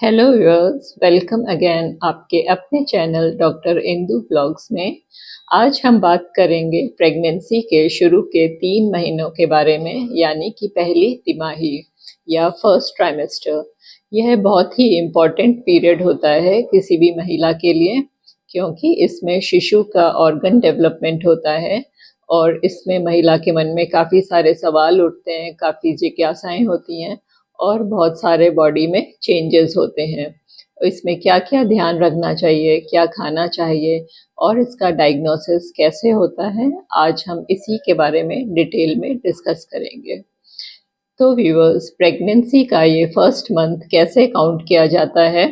Hello viewers, welcome again आपके अपने channel doctor Indu blogs में। आज हम बात करेंगे प्रेगनेंसी के शुरू के 3 महीनों के बारे में, यानी कि पहली तिमाही या फर्स्ट ट्राइमेस्टर। यह बहुत ही इम्पॉर्टेंट पीरियड होता है किसी भी महिला के लिए, क्योंकि इसमें शिशु का ऑर्गन डेवलपमेंट होता है और इसमें महिला के मन में काफ़ी सारे सवाल उठते हैं, काफ़ी जिज्ञासाएं होती हैं और बहुत सारे बॉडी में चेंजेस होते हैं। इसमें क्या क्या ध्यान रखना चाहिए, क्या खाना चाहिए और इसका डायग्नोसिस कैसे होता है, आज हम इसी के बारे में डिटेल में डिस्कस करेंगे। तो व्यूअर्स, प्रेगनेंसी का ये फर्स्ट मंथ कैसे काउंट किया जाता है?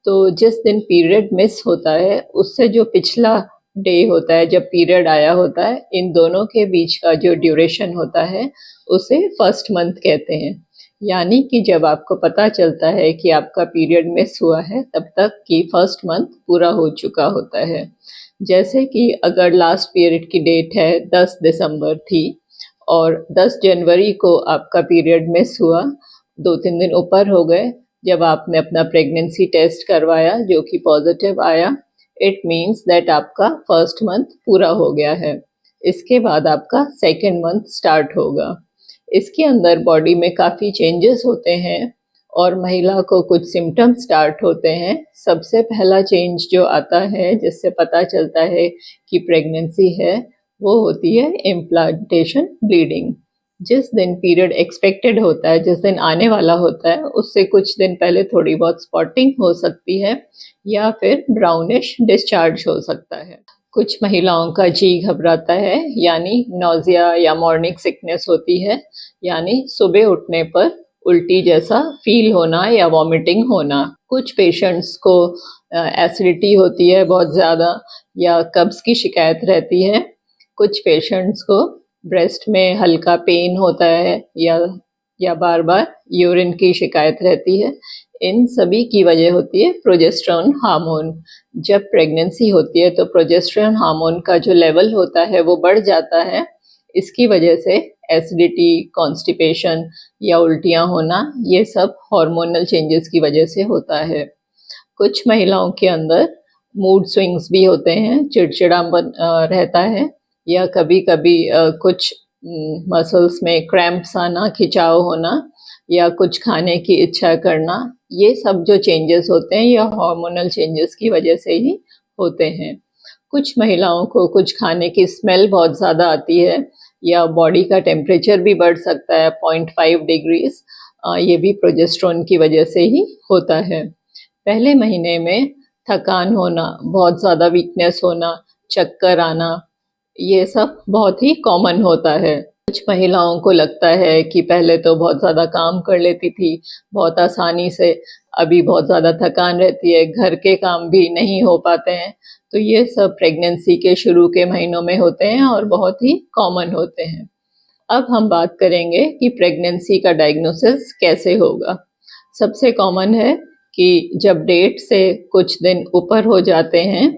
तो जिस दिन पीरियड मिस होता है उससे जो पिछला डे होता है, जब पीरियड आया होता है, इन दोनों के बीच का जो ड्यूरेशन होता है उसे फर्स्ट मंथ कहते हैं। यानी कि जब आपको पता चलता है कि आपका पीरियड मिस हुआ है तब तक कि फर्स्ट मंथ पूरा हो चुका होता है। जैसे कि अगर लास्ट पीरियड की डेट है 10 दिसंबर थी और 10 जनवरी को आपका पीरियड मिस हुआ, 2-3 दिन ऊपर हो गए, जब आपने अपना प्रेगनेंसी टेस्ट करवाया जो कि पॉजिटिव आया, इट मीन्स दैट आपका फर्स्ट मंथ पूरा हो गया है। इसके बाद आपका सेकेंड मंथ स्टार्ट होगा। इसके अंदर बॉडी में काफ़ी चेंजेस होते हैं और महिला को कुछ सिम्टम्स स्टार्ट होते हैं। सबसे पहला चेंज जो आता है जिससे पता चलता है कि प्रेगनेंसी है, वो होती है इम्प्लांटेशन ब्लीडिंग। जिस दिन पीरियड एक्सपेक्टेड होता है, जिस दिन आने वाला होता है, उससे कुछ दिन पहले थोड़ी बहुत स्पॉटिंग हो सकती है या फिर ब्राउनिश डिस्चार्ज हो सकता है। कुछ महिलाओं का जी घबराता है, यानी नौजिया या मॉर्निंग सिकनेस होती है, यानी सुबह उठने पर उल्टी जैसा फील होना या वॉमिटिंग होना। कुछ पेशेंट्स को एसिडिटी होती है बहुत ज़्यादा या कब्ज़ की शिकायत रहती है। कुछ पेशेंट्स को ब्रेस्ट में हल्का पेन होता है या बार बार यूरिन की शिकायत रहती है। इन सभी की वजह होती है प्रोजेस्टेरोन हार्मोन। जब प्रेगनेंसी होती है तो प्रोजेस्टेरोन हार्मोन का जो लेवल होता है वो बढ़ जाता है। इसकी वजह से एसिडिटी, कॉन्स्टिपेशन या उल्टियाँ होना, ये सब हार्मोनल चेंजेस की वजह से होता है। कुछ महिलाओं के अंदर मूड स्विंग्स भी होते हैं, चिड़चिड़ापन रहता है या कभी कभी कुछ मसल्स में क्रैम्प्स आना, खिंचाव होना या कुछ खाने की इच्छा करना। ये सब जो चेंजेस होते हैं ये हार्मोनल चेंजेस की वजह से ही होते हैं। कुछ महिलाओं को कुछ खाने की स्मेल बहुत ज़्यादा आती है या बॉडी का टेम्परेचर भी बढ़ सकता है 0.5 डिग्रीज। ये भी प्रोजेस्टेरोन की वजह से ही होता है। पहले महीने में थकान होना, बहुत ज़्यादा वीकनेस होना, चक्कर आना, ये सब बहुत ही कॉमन होता है। कुछ महिलाओं को लगता है कि पहले तो बहुत ज़्यादा काम कर लेती थी बहुत आसानी से, अभी बहुत ज़्यादा थकान रहती है, घर के काम भी नहीं हो पाते हैं। तो ये सब प्रेगनेंसी के शुरू के महीनों में होते हैं और बहुत ही कॉमन होते हैं। अब हम बात करेंगे कि प्रेगनेंसी का डायग्नोसिस कैसे होगा। सबसे कॉमन है कि जब डेट से कुछ दिन ऊपर हो जाते हैं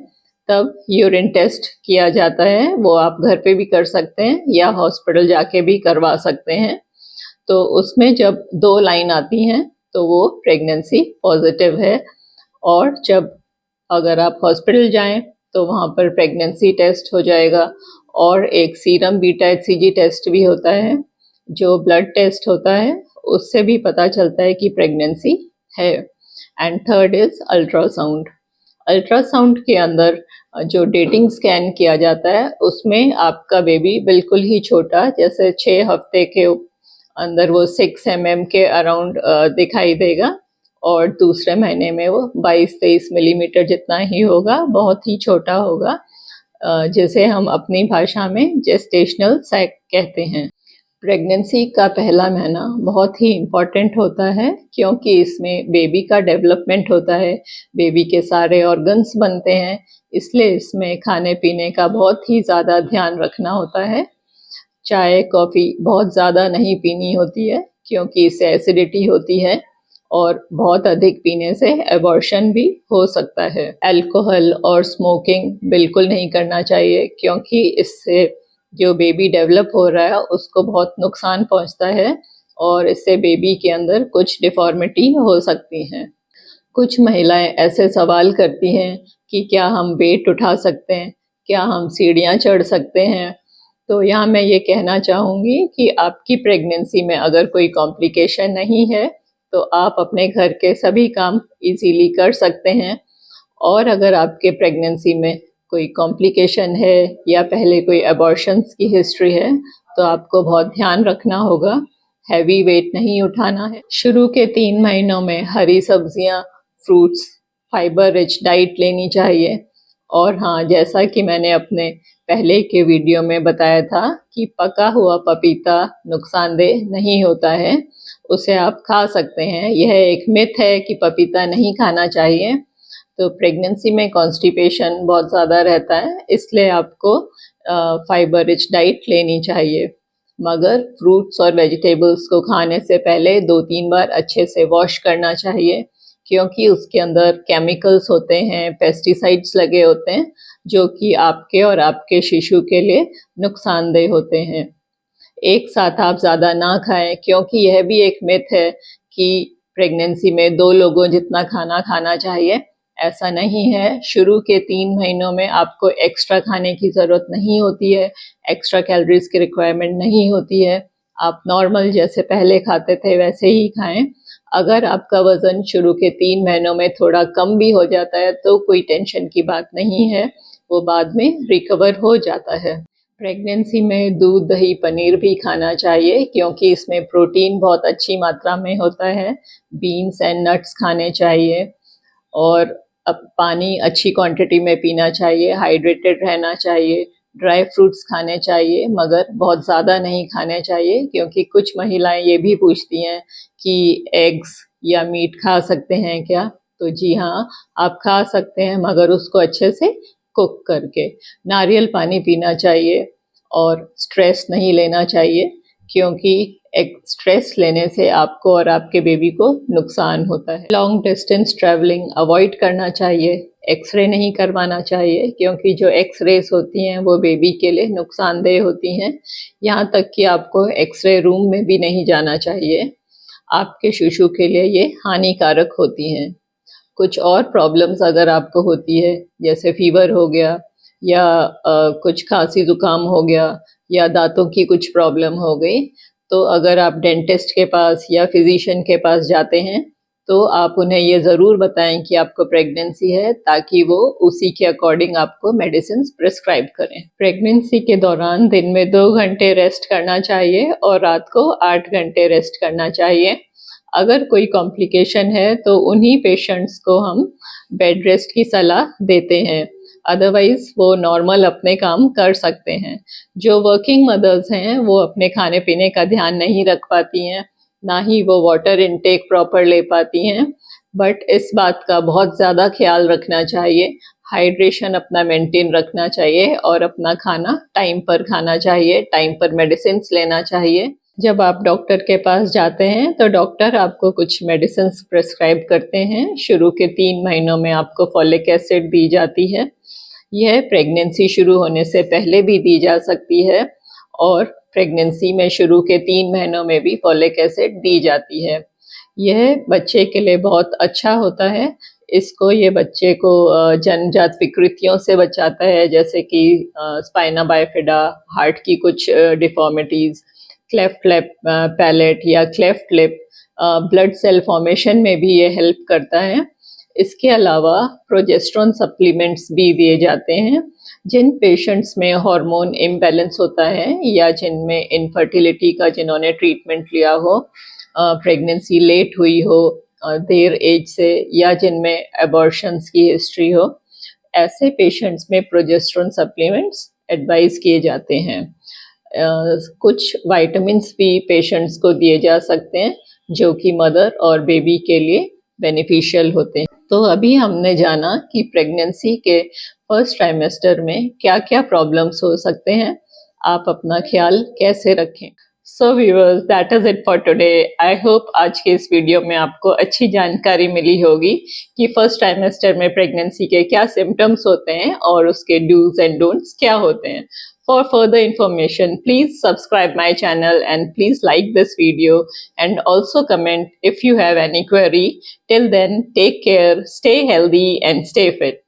तब यूरिन टेस्ट किया जाता है। वो आप घर पे भी कर सकते हैं या हॉस्पिटल जाके भी करवा सकते हैं। तो उसमें जब 2 लाइन आती हैं तो वो प्रेगनेंसी पॉजिटिव है। और जब अगर आप हॉस्पिटल जाएं तो वहाँ पर प्रेगनेंसी टेस्ट हो जाएगा और एक सीरम बीटा HCG टेस्ट भी होता है, जो ब्लड टेस्ट होता है, उससे भी पता चलता है कि प्रेगनेंसी है। And third is ultrasound. Ultrasound के अंदर जो डेटिंग स्कैन किया जाता है उसमें आपका बेबी बिल्कुल ही छोटा, जैसे 6 हफ्ते के अंदर वो 6 mm के अराउंड दिखाई देगा और दूसरे महीने में वो 22-23 मिलीमीटर जितना ही होगा, बहुत ही छोटा होगा, जिसे हम अपनी भाषा में जेस्टेशनल सैक कहते हैं। प्रेगनेंसी का पहला महीना बहुत ही इम्पॉर्टेंट होता है क्योंकि इसमें बेबी का डेवलपमेंट होता है, बेबी के सारे ऑर्गन्स बनते हैं, इसलिए इसमें खाने पीने का बहुत ही ज़्यादा ध्यान रखना होता है। चाय कॉफ़ी बहुत ज़्यादा नहीं पीनी होती है क्योंकि इससे एसिडिटी होती है और बहुत अधिक पीने से एबॉर्शन भी हो सकता है। अल्कोहल और स्मोकिंग बिल्कुल नहीं करना चाहिए क्योंकि इससे जो बेबी डेवलप हो रहा है उसको बहुत नुकसान पहुंचता है और इससे बेबी के अंदर कुछ डिफॉर्मिटी हो सकती हैं। कुछ महिलाएं ऐसे सवाल करती हैं कि क्या हम वेट उठा सकते हैं, क्या हम सीढ़ियाँ चढ़ सकते हैं। तो यहाँ मैं ये कहना चाहूँगी कि आपकी प्रेगनेंसी में अगर कोई कॉम्प्लिकेशन नहीं है तो आप अपने घर के सभी काम इजीली कर सकते हैं। और अगर आपके प्रेगनेंसी में कोई कॉम्प्लिकेशन है या पहले कोई अबॉर्शंस की हिस्ट्री है तो आपको बहुत ध्यान रखना होगा, हैवी वेट नहीं उठाना है। शुरू के 3 महीनों में हरी सब्जियां, फ्रूट्स, फाइबर रिच डाइट लेनी चाहिए। और हाँ, जैसा कि मैंने अपने पहले के वीडियो में बताया था कि पका हुआ पपीता नुकसानदेह नहीं होता है, उसे आप खा सकते हैं। यह एक मिथ है कि पपीता नहीं खाना चाहिए। तो प्रेगनेंसी में कॉन्स्टिपेशन बहुत ज़्यादा रहता है, इसलिए आपको फाइबर रिच डाइट लेनी चाहिए। मगर फ्रूट्स और वेजिटेबल्स को खाने से पहले 2-3 बार अच्छे से वॉश करना चाहिए, क्योंकि उसके अंदर केमिकल्स होते हैं, पेस्टिसाइड्स लगे होते हैं, जो कि आपके और आपके शिशु के लिए नुकसानदेह होते हैं। एक साथ आप ज़्यादा ना खाएं, क्योंकि यह भी एक मिथ है कि प्रेगनेंसी में 2 लोगों जितना खाना खाना चाहिए। ऐसा नहीं है। शुरू के 3 महीनों में आपको एक्स्ट्रा खाने की ज़रूरत नहीं होती है, एक्स्ट्रा कैलोरीज की रिक्वायरमेंट नहीं होती है। आप नॉर्मल जैसे पहले खाते थे वैसे ही खाएं। अगर आपका वज़न शुरू के 3 महीनों में थोड़ा कम भी हो जाता है तो कोई टेंशन की बात नहीं है, वो बाद में रिकवर हो जाता है। प्रेगनेंसी में दूध, दही, पनीर भी खाना चाहिए, क्योंकि इसमें प्रोटीन बहुत अच्छी मात्रा में होता है। बीन्स एंड नट्स खाने चाहिए और अब पानी अच्छी क्वांटिटी में पीना चाहिए, हाइड्रेटेड रहना चाहिए। ड्राई फ्रूट्स खाने चाहिए, मगर बहुत ज़्यादा नहीं खाने चाहिए, क्योंकि कुछ महिलाएं ये भी पूछती हैं कि एग्स या मीट खा सकते हैं क्या? तो जी हाँ, आप खा सकते हैं, मगर उसको अच्छे से कुक करके। नारियल पानी पीना चाहिए और स्ट्रेस नहीं लेना चाहिए, क्योंकि एक स्ट्रेस लेने से आपको और आपके बेबी को नुकसान होता है। लॉन्ग डिस्टेंस ट्रैवलिंग अवॉइड करना चाहिए। एक्सरे नहीं करवाना चाहिए, क्योंकि जो एक्सरेज होती हैं वो बेबी के लिए नुकसानदेह होती हैं। यहाँ तक कि आपको एक्सरे रूम में भी नहीं जाना चाहिए, आपके शिशु के लिए ये हानिकारक होती हैं। कुछ और प्रॉब्लम्स अगर आपको होती है, जैसे फीवर हो गया या कुछ खांसी जुकाम हो गया या दांतों की कुछ प्रॉब्लम हो गई, तो अगर आप डेंटिस्ट के पास या फिजिशियन के पास जाते हैं तो आप उन्हें ये ज़रूर बताएं कि आपको प्रेगनेंसी है, ताकि वो उसी के अकॉर्डिंग आपको मेडिसिन प्रिस्क्राइब करें। प्रेगनेंसी के दौरान दिन में 2 घंटे रेस्ट करना चाहिए और रात को 8 घंटे रेस्ट करना चाहिए। अगर कोई कॉम्प्लिकेशन है तो उन्हीं पेशेंट्स को हम बेड रेस्ट की सलाह देते हैं, अदरवाइज वो नॉर्मल अपने काम कर सकते हैं। जो वर्किंग मदर्स हैं वो अपने खाने पीने का ध्यान नहीं रख पाती हैं, ना ही वो वाटर इनटेक प्रॉपर ले पाती हैं, बट इस बात का बहुत ज़्यादा ख्याल रखना चाहिए। हाइड्रेशन अपना मेंटेन रखना चाहिए और अपना खाना टाइम पर खाना चाहिए, टाइम पर मेडिसिन लेना चाहिए। जब आप डॉक्टर के पास जाते हैं तो डॉक्टर आपको कुछ मेडिसिन प्रिस्क्राइब करते हैं। शुरू के 3 महीनों में आपको फॉलिक एसिड दी जाती है। यह प्रेगनेंसी शुरू होने से पहले भी दी जा सकती है और प्रेगनेंसी में शुरू के 3 महीनों में भी फॉलिक एसिड दी जाती है। यह बच्चे के लिए बहुत अच्छा होता है। ये बच्चे को जन्मजात विकृतियों से बचाता है, जैसे कि स्पाइना बाइफिडा, हार्ट की कुछ डिफॉर्मिटीज़, क्लेफ्ट लिप पैलेट या cleft lip, blood cell formation में भी ये हेल्प करता है। इसके अलावा प्रोजेस्टेरोन सप्लीमेंट्स भी दिए जाते हैं। जिन पेशेंट्स में हार्मोन इम्बैलेंस होता है या जिनमें इनफर्टिलिटी का जिन्होंने ट्रीटमेंट लिया हो, प्रेगनेंसी लेट हुई हो देर एज से, या जिनमें एबॉर्शंस की हिस्ट्री हो, ऐसे पेशेंट्स में प्रोजेस्टेरोन सप्लीमेंट्स एडवाइस किए जाते हैं। कुछ विटामिन्स भी पेशेंट्स को दिए जा सकते हैं, जो कि मदर और बेबी के लिए बेनिफिशियल होते हैं। तो अभी हमने जाना कि प्रेगनेंसी के फर्स्ट ट्राइमेस्टर में क्या क्या प्रॉब्लम्स हो सकते हैं, आप अपना ख्याल कैसे रखें। So viewers, that is it for today. I hope आज के इस वीडियो में आपको अच्छी जानकारी मिली होगी कि फर्स्ट ट्राइमेस्टर में प्रेगनेंसी के क्या सिम्टम्स होते हैं और उसके डूज एंड डोंट्स क्या होते हैं। For further information, please subscribe my channel and please like this video and also comment if you have any query. Till then, take care, stay healthy and stay fit.